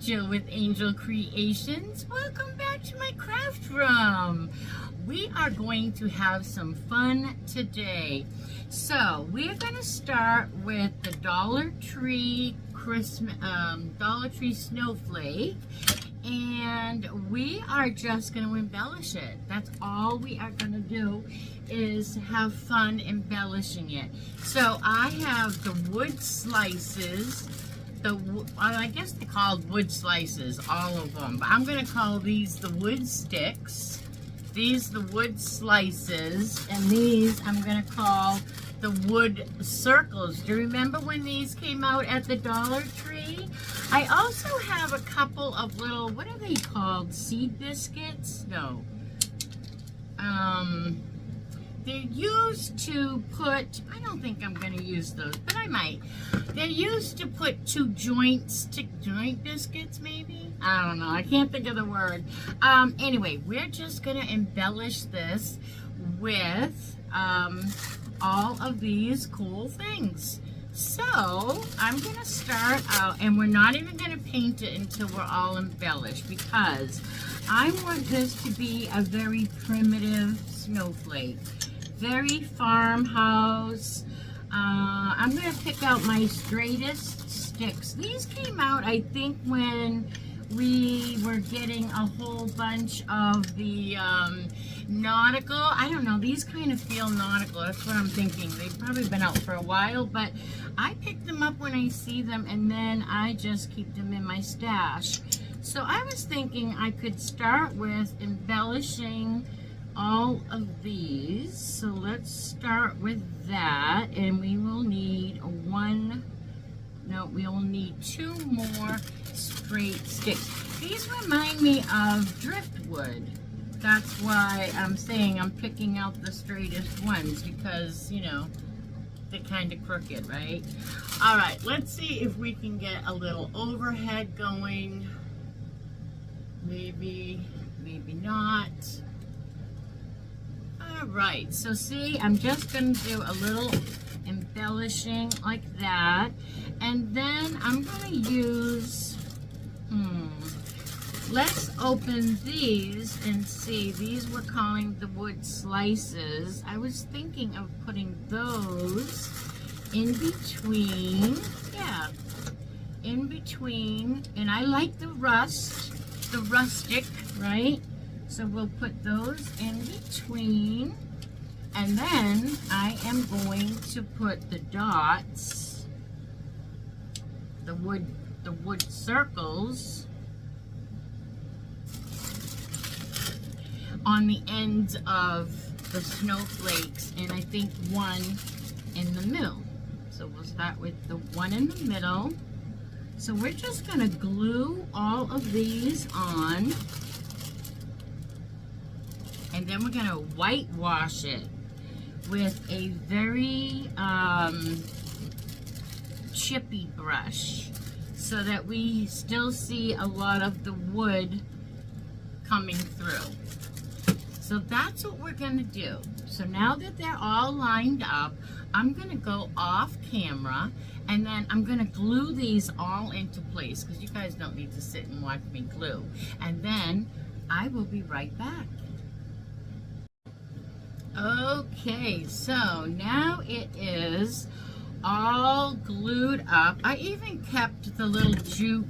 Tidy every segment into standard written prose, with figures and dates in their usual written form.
Angel with Angel Creations. Welcome back to my craft room. We are going to have some fun today. So we're going to start with the DollarTree Christmas, DollarTree snowflake, and we are just going to embellish it. That's all we are going to do, is have fun embellishing it. So I have the wood slices. I guess they're called wood slices, all of them. But I'm going to call these the wood sticks. These the wood slices. And these I'm going to call the wood circles. Do you remember when these came out at the Dollar Tree? I also have a couple of little, what are they called? Seed biscuits? No. They're used to put, I don't think I'm going to use those, but I might. They're used to put joint biscuits, maybe? I don't know. I can't think of the word. Anyway, we're just going to embellish this with all of these cool things. So, I'm going to start out, and we're not even going to paint it until we're all embellished, because I want this to be a very primitive snowflake. Very farmhouse. I'm going to pick out my straightest sticks. These came out, I think, when we were getting a whole bunch of the nautical. I don't know, these kind of feel nautical. That's what I'm thinking. They've probably been out for a while, but I pick them up when I see them, and then I just keep them in my stash. So I was thinking I could start with embellishing all of these. So let's start with that, and we will need we will need 2 more straight sticks. These remind me of driftwood. That's why I'm saying I'm picking out the straightest ones, because, you know, they're kind of crooked, right? All right, let's see if we can get a little overhead going. Maybe, maybe not. All right, so see, I'm just going to do a little embellishing like that, and then I'm going to use, let's open these and see. These we're calling the wood slices. I was thinking of putting those in between, in between, and I like the rustic, right? So we'll put those in between, and then I am going to put the dots, the wood circles, on the ends of the snowflakes, and I think one in the middle. So we'll start with the one in the middle. So we're just going to glue all of these on. And then we're going to whitewash it with a very chippy brush, so that we still see a lot of the wood coming through. So that's what we're going to do. So now that they're all lined up, I'm going to go off camera, and then I'm going to glue these all into place, because you guys don't need to sit and watch me glue. And then I will be right back. Okay, so now it is all glued up. I even kept the little jute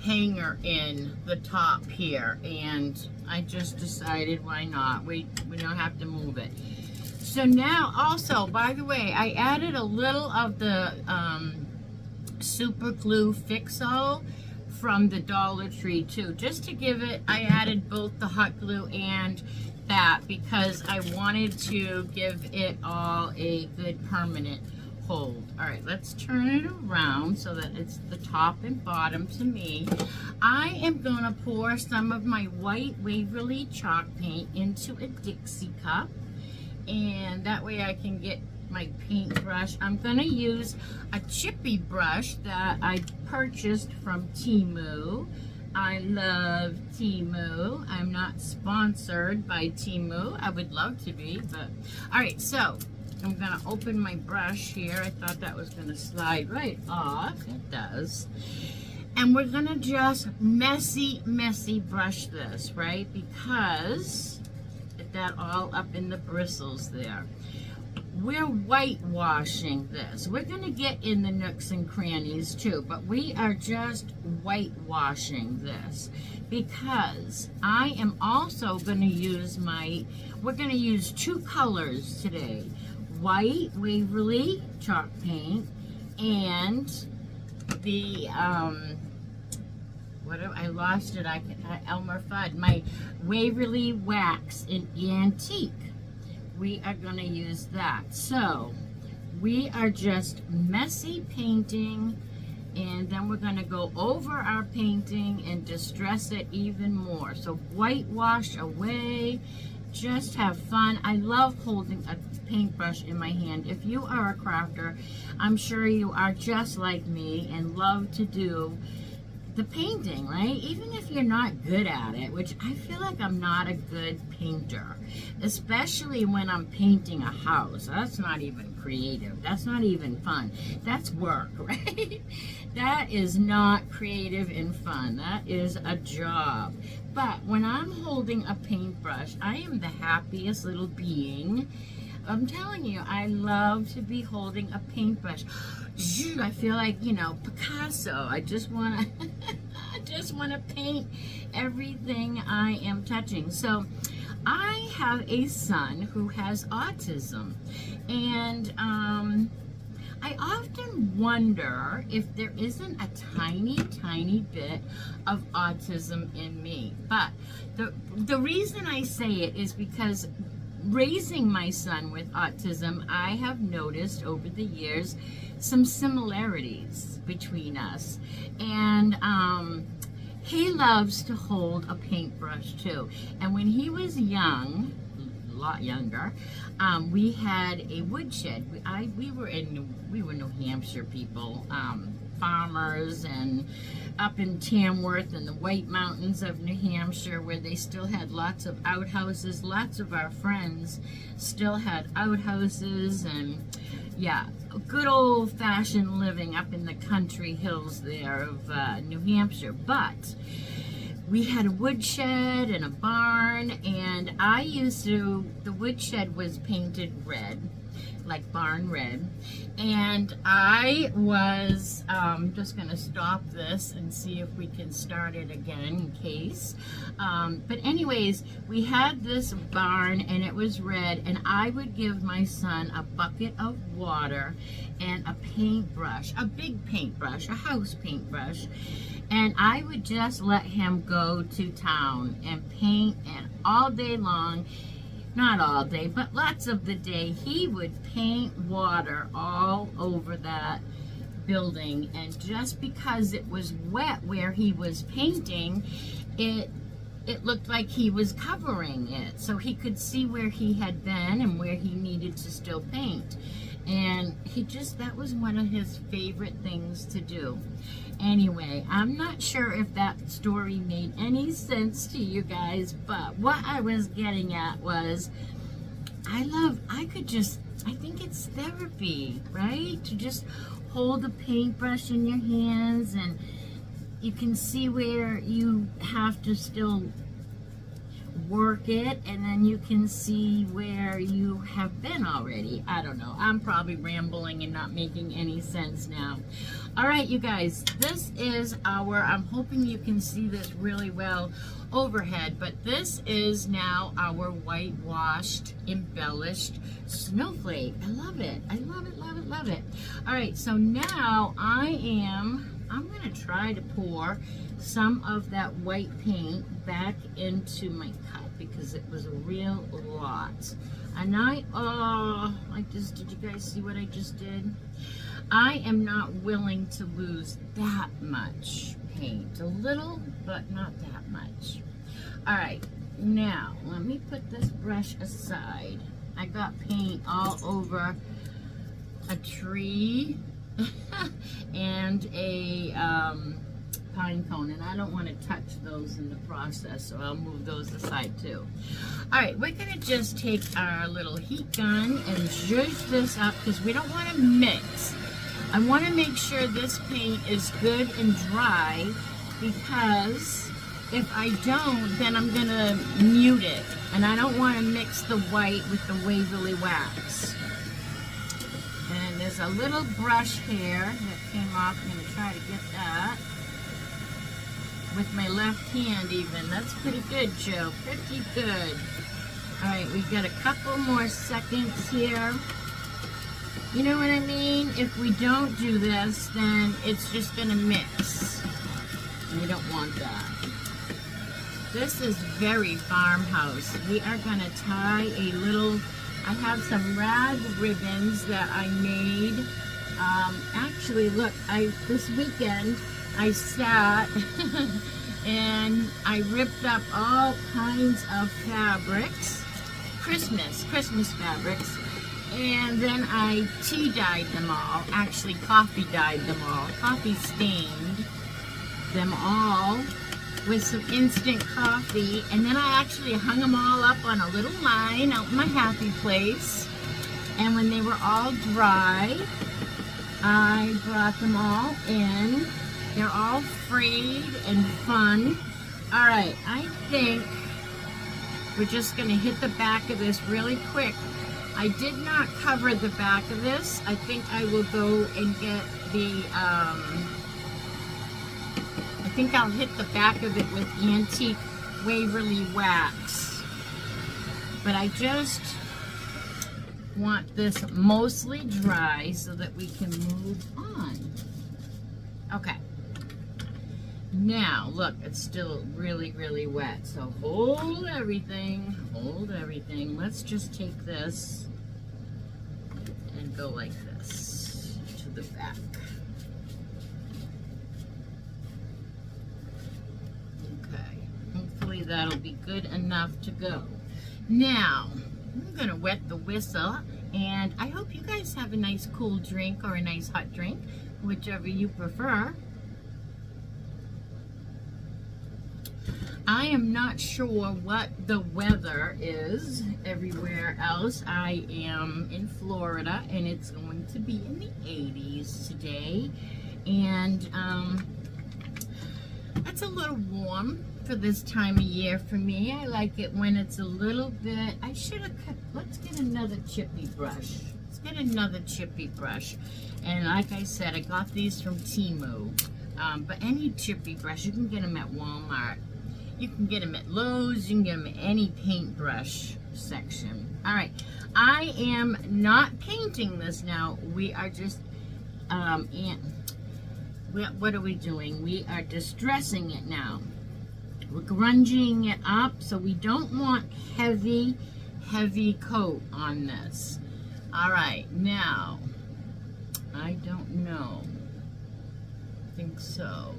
hanger in the top here, and I just decided, why not? We don't have to move it. So now, also, by the way, I added a little of the super glue fix-all from the Dollar Tree too, just to give it. I added both the hot glue and that, because I wanted to give it all a good permanent hold. All right, let's turn it around so that it's the top and bottom to me. I am going to pour some of my white Waverly chalk paint into a Dixie cup, and that way I can get my paintbrush. I'm going to use a chippy brush that I purchased from Temu. I love Temu. I'm not sponsored by Temu. I would love to be, but all right, so I'm gonna open my brush here. I thought that was gonna slide right off. It does. And we're gonna just messy brush this, right? Because get that all up in the bristles there. We're whitewashing this. We're gonna get in the nooks and crannies too, but we are just whitewashing this because I am also gonna use we're gonna use two colors today. White Waverly chalk paint and the, I lost it, Elmer Fudd, my Waverly Wax in Antique. We are going to use that. So we are just messy painting, and then we're going to go over our painting and distress it even more. So whitewash away, just have fun. I love holding a paintbrush in my hand. If you are a crafter, I'm sure you are just like me and love to do the painting, right? Even if you're not good at it, which I feel like I'm not a good painter, especially when I'm painting a house. That's not even creative. That's not even fun. That's work, right? That is not creative and fun. That is a job. But when I'm holding a paintbrush, I am the happiest little being. I'm telling you, I love to be holding a paintbrush. I feel like, you know, Picasso. I just want to I paint everything I am touching. So I have a son who has autism, and I often wonder if there isn't a tiny bit of autism in me. But the reason I say it is because raising my son with autism, I have noticed over the years some similarities between us. And he loves to hold a paintbrush too. And when he was young, a lot younger, we had a woodshed. We were New Hampshire people, farmers, and up in Tamworth and the White Mountains of New Hampshire, where they still had lots of outhouses. Lots of our friends still had outhouses, and yeah, good old-fashioned living up in the country hills there of New Hampshire. But we had a woodshed and a barn, and the woodshed was painted red, like barn red, and I was just gonna stop this and see if we can start it again in case. But anyways, we had this barn and it was red, and I would give my son a bucket of water and a paintbrush, a big paintbrush, a house paintbrush, and I would just let him go to town and paint, and all day long, not all day, but lots of the day, he would paint water all over that building. And just because it was wet where he was painting, it looked like he was covering it, so he could see where he had been and where he needed to still paint. And that was one of his favorite things to do. Anyway, I'm not sure if that story made any sense to you guys, but what I was getting at was, I think it's therapy, right? To just hold a paintbrush in your hands, and you can see where you have to still work it, and then you can see where you have been already. I don't know. I'm probably rambling and not making any sense now. All right, you guys, this is I'm hoping you can see this really well overhead, but this is now our whitewashed, embellished snowflake. I love it. I love it, love it, love it. All right, so now I'm going to try to pour some of that white paint back into my cup because it was a real lot. And did you guys see what I just did? I am not willing to lose that much paint. A little, but not that much. All right, now let me put this brush aside. I got paint all over a tree and a pine cone, and I don't want to touch those in the process, so I'll move those aside too. All right, we're gonna just take our little heat gun and zhuzh this up because we don't want to mix I want to make sure this paint is good and dry, because if I don't, then I'm going to mute it. And I don't want to mix the white with the Waverly wax. And there's a little brush hair that came off. I'm going to try to get that with my left hand even. That's pretty good, Joe. Pretty good. Alright, we've got a couple more seconds here. You know what I mean? If we don't do this, then it's just going to mix. We don't want that. This is very Farmhouse. We are going to tie a little, I have some rag ribbons that I made. Actually, look, this weekend I sat and I ripped up all kinds of fabrics, Christmas fabrics, and then I tea dyed them all, actually coffee dyed them all, coffee stained them all with some instant coffee, and then I actually hung them all up on a little line out in my happy place, and when they were all dry, I brought them all in. They're all frayed and fun. Alright, I think we're just going to hit the back of this really quick. I did not cover the back of this. I think I will go and get the, I think I'll hit the back of it with antique Waverly wax. But I just want this mostly dry so that we can move on. Okay. Now, look, it's still really, really wet. So hold everything, hold everything. Let's just take this and go like this to the back. Okay, hopefully that'll be good enough to go. Now, I'm gonna wet the whistle, and I hope you guys have a nice cool drink or a nice hot drink, whichever you prefer. I am not sure what the weather is everywhere else. I am in Florida, and it's going to be in the 80s today, and that's a little warm for this time of year for me. I like it when it's a little bit, I should have cut, let's get another chippy brush. Let's get another chippy brush. And like I said, I got these from Temu. But any chippy brush, you can get them at Walmart. You can get them at Lowe's, you can get them at any paintbrush section. Alright, I am not painting this now. We are just, what are we doing? We are distressing it now. We're grunging it up, so we don't want heavy coat on this. Alright, now, I don't know. I think so.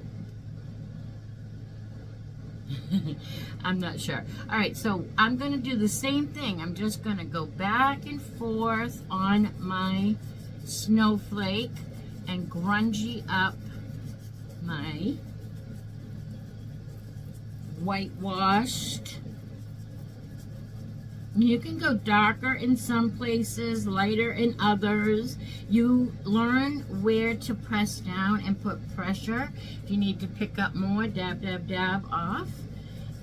I'm not sure. Alright, so I'm going to do the same thing. I'm just going to go back and forth on my snowflake and grungy up my whitewashed. You can go darker in some places, lighter in others. You learn where to press down and put pressure. If you need to pick up more, dab, dab, dab off.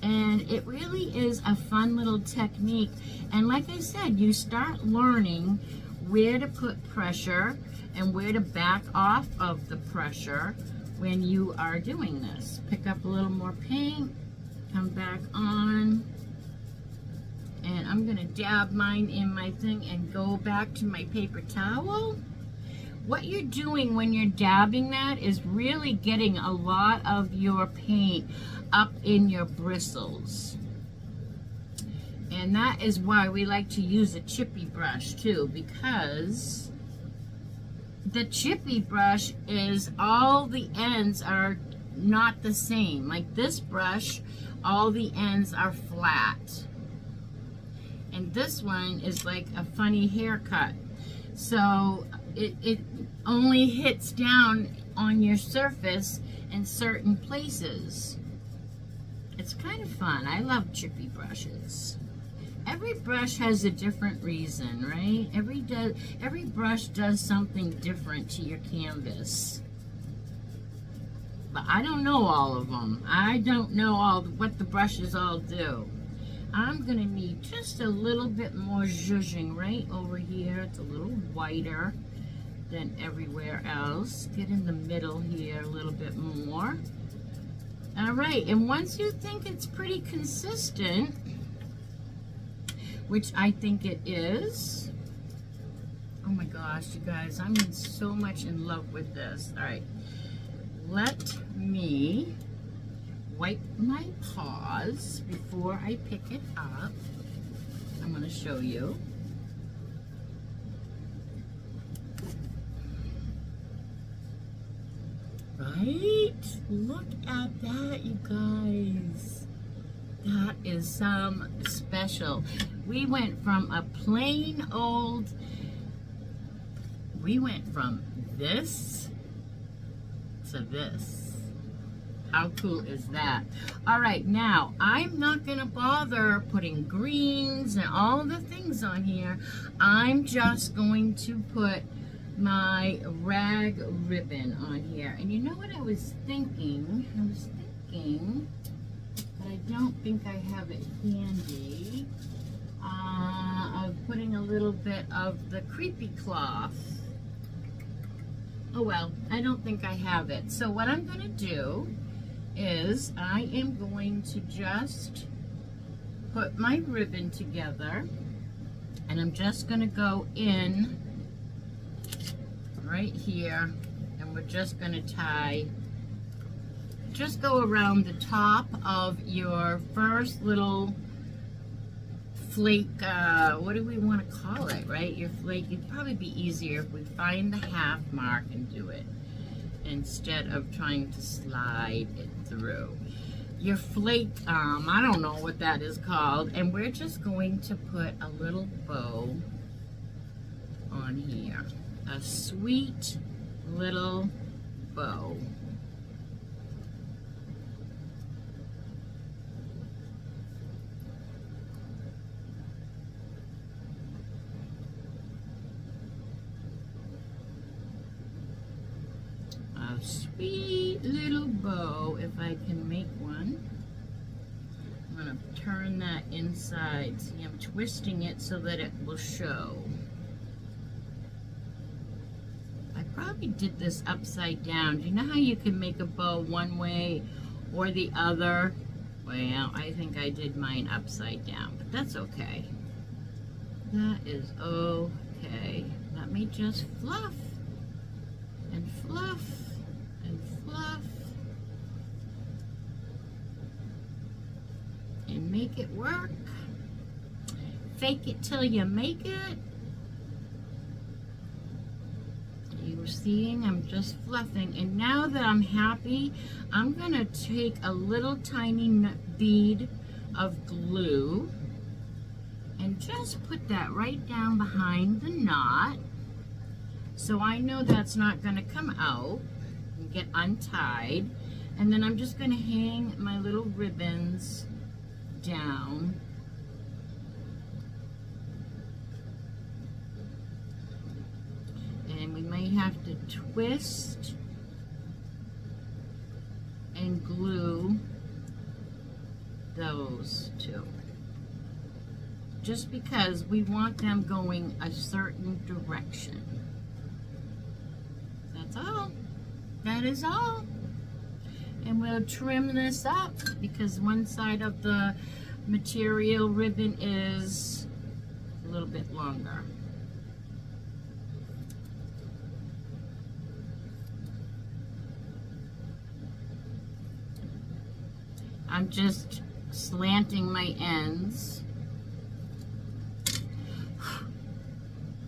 And it really is a fun little technique. And like I said, you start learning where to put pressure and where to back off of the pressure when you are doing this. Pick up a little more paint, come back on. And I'm going to dab mine in my thing and go back to my paper towel. What you're doing when you're dabbing that is really getting a lot of your paint up in your bristles. And that is why we like to use a chippy brush too, because the chippy brush is all the ends are not the same. Like this brush, all the ends are flat. And this one is like a funny haircut. So it only hits down on your surface in certain places. It's kind of fun. I love chippy brushes. every brush has a different reason, right? Every brush does something different to your canvas. But I don't know all of them. I don't know what the brushes all do. I'm gonna need just a little bit more zhuzhing right over here. It's a little whiter than everywhere else. Get in the middle here a little bit more. All right, and once you think it's pretty consistent, which I think it is. Oh my gosh, you guys, I'm so much in love with this. All right, let me wipe my paws before I pick it up. I'm going to show you. Right? Look at that, you guys. That is some special. We went from a plain old, we went from this to this. How cool is that? All right, now I'm not gonna bother putting greens and all the things on here. I'm just going to put my rag ribbon on here. And you know what I was thinking? I was thinking, but I don't think I have it handy, of putting a little bit of the creepy cloth. Oh well, I don't think I have it. So what I'm gonna do is I am going to just put my ribbon together, and I'm just gonna go in right here, and we're just gonna tie, just go around the top of your first little flake, what do we want to call it, right? Your flake. It'd probably be easier if we find the half mark and do it instead of trying to slide it through. Your flake, I don't know what that is called, and we're just going to put a little bow on here. A sweet little bow. A sweet little bow, if I can make one. I'm going to turn that inside. See, I'm twisting it so that it will show. I probably did this upside down. Do you know how you can make a bow one way or the other? Well, I think I did mine upside down, but that's okay. That is okay. Let me just fluff and fluff and fluff and make it work. Fake it till you make it. You were seeing, I'm just fluffing, and now that I'm happy, I'm gonna take a little tiny bead of glue and just put that right down behind the knot, so I know that's not gonna come out and get untied. And then I'm just gonna hang my little ribbons down. And we may have to twist and glue those two, just because we want them going a certain direction. That's all. That is all. And we'll trim this up because one side of the material ribbon is a little bit longer. I'm just slanting my ends.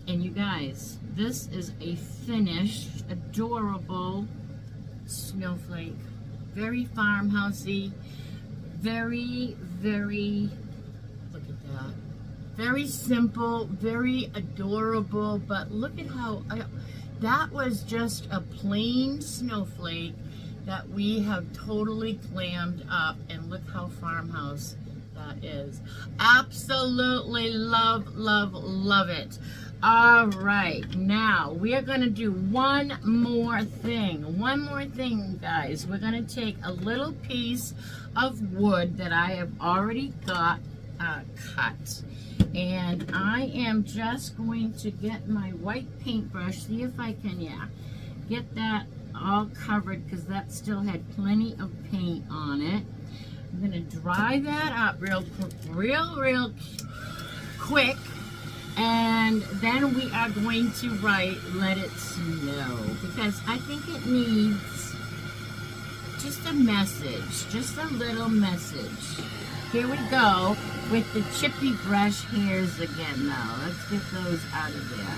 And you guys, this is a finished, adorable snowflake. Very farmhousey, very, very, look at that. Very simple, very adorable, but look at how, that was just a plain snowflake that we have totally glammed up, and look how Farmhouse that is. Absolutely love, love, love it. All right, now we are going to do one more thing. One more thing, guys. We're going to take a little piece of wood that I have already got cut. And I am just going to get my white paintbrush, see if I can, get that all covered, because that still had plenty of paint on it. I'm going to dry that up real quick, and then we are going to write "Let It Snow," because I think it needs just a message, just a little message. Here we go with the chippy brush hairs again, though. Let's get those out of there.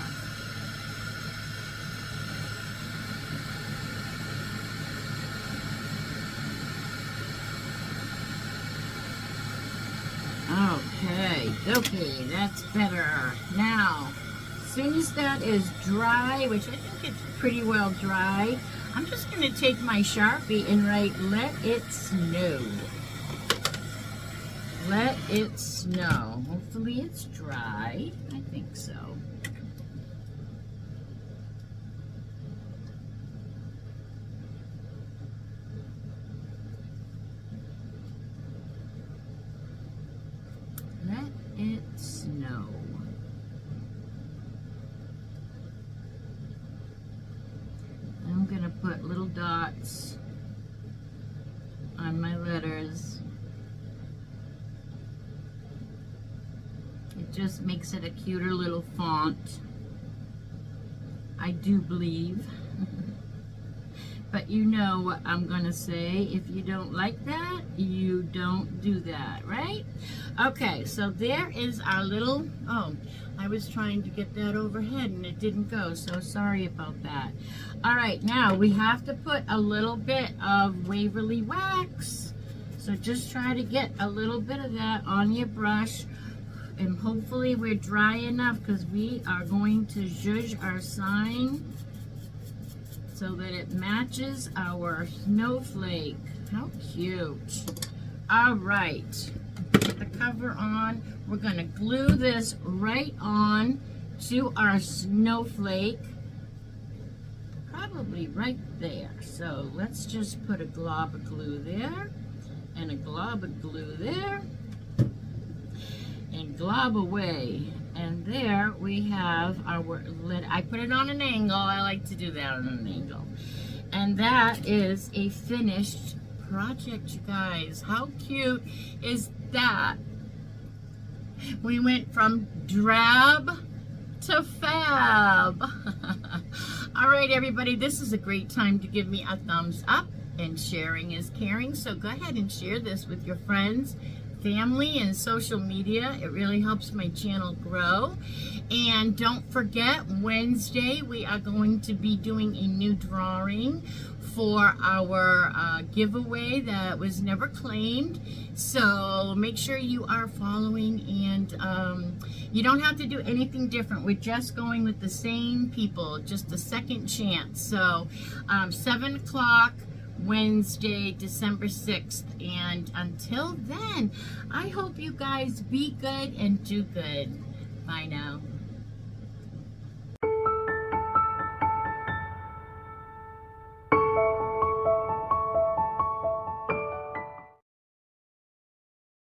Okay, that's better. Now, as soon as that is dry, which I think it's pretty well dry, I'm just going to take my Sharpie and write "Let It Snow." Let it snow. Hopefully it's dry. I think so. Let it snow. I'm going to put little dots on my letters. It just makes it a cuter little font, I do believe. But you know what I'm gonna say. If you don't like that, you don't do that, right? Okay, so there is our little, oh, I was trying to get that overhead and it didn't go, so sorry about that. All right, now we have to put a little bit of Waverly wax. So just try to get a little bit of that on your brush. And hopefully we're dry enough, because we are going to zhuzh our sign so that it matches our snowflake. How cute. All right, put the cover on. We're gonna glue this right on to our snowflake, probably right there. So let's just put a glob of glue there and a glob of glue there. And glob away, and there we have our lid. I put it on an angle. I like to do that on an angle. And that is a finished project, you guys. How cute is that? We went from drab to fab. All right, everybody, this is a great time to give me a thumbs up, and sharing is caring. So go ahead and share this with your friends, family, and social media. It really helps my channel grow. And don't forget, Wednesday we are going to be doing a new drawing for our giveaway that was never claimed. So make sure you are following, and you don't have to do anything different. We're just going with the same people, just a second chance. So 7 o'clock Wednesday, December 6th. And until then, I hope you guys be good and do good. Bye now.